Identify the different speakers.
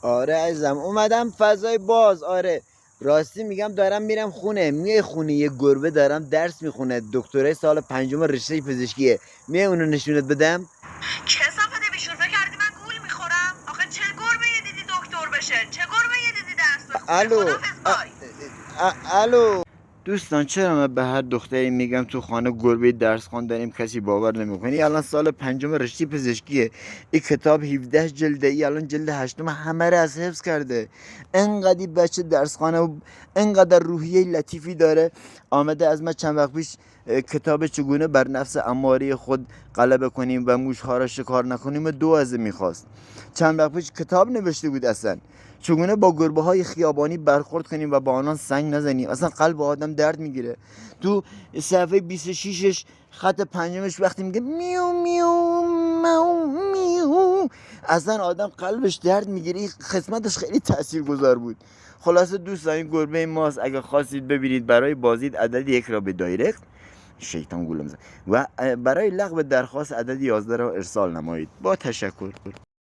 Speaker 1: آره عزیزم اومدم فضای باز. آره راستی میگم دارم میرم خونه. میای خونه یه گربه دارم درس میخونه، دکترای سال 5 رشته پزشکیه. میای اونو نشونت بدم؟
Speaker 2: کثافت بیشور، فکر کردی من گول میخورم؟ آخه چه گربه یه دیدی دکتر بشه، چه گربه یه دیدی درس بخونه؟
Speaker 1: الو
Speaker 2: خدافظ بای.
Speaker 1: الو دوستان، چرا من به هر دختری میگم تو خانه گربه درس خوان داریم کسی باور نمیکنه؟ الان سال 5 رشته پزشکیه. این کتاب 17 جلده، ای الان جلد 8 همه رو از حفظ کرده. انقدر این بچه درس خانه و انقدر روحیه لطیفی داره. آمده از من چند وقت پیش کتاب چگونه بر نفس اماره خود غلبه کنیم و موشها را شکار نکنیم 2 ازم میخواست. چند وقت پیش کتاب نوشته بود اصلا چگونه با گربه های خیابانی برخورد کنیم و با آنان سنگ نزنیم. اصلا قلب آدم درد میگیره. تو صفحه 26ش خط پنجمش وقتی میگه میو میو میو میو، اصلا آدم قلبش درد میگیره. این قسمتش خیلی تاثیرگذار بود. خلاصه دوستان این گربه ماست. اگه خواستید ببینید برای بازدید عدد 1 را به دایرکت شیطان گولم زد و برای لغو درخواست عدد 11 را ارسال نمایید. با تشکر.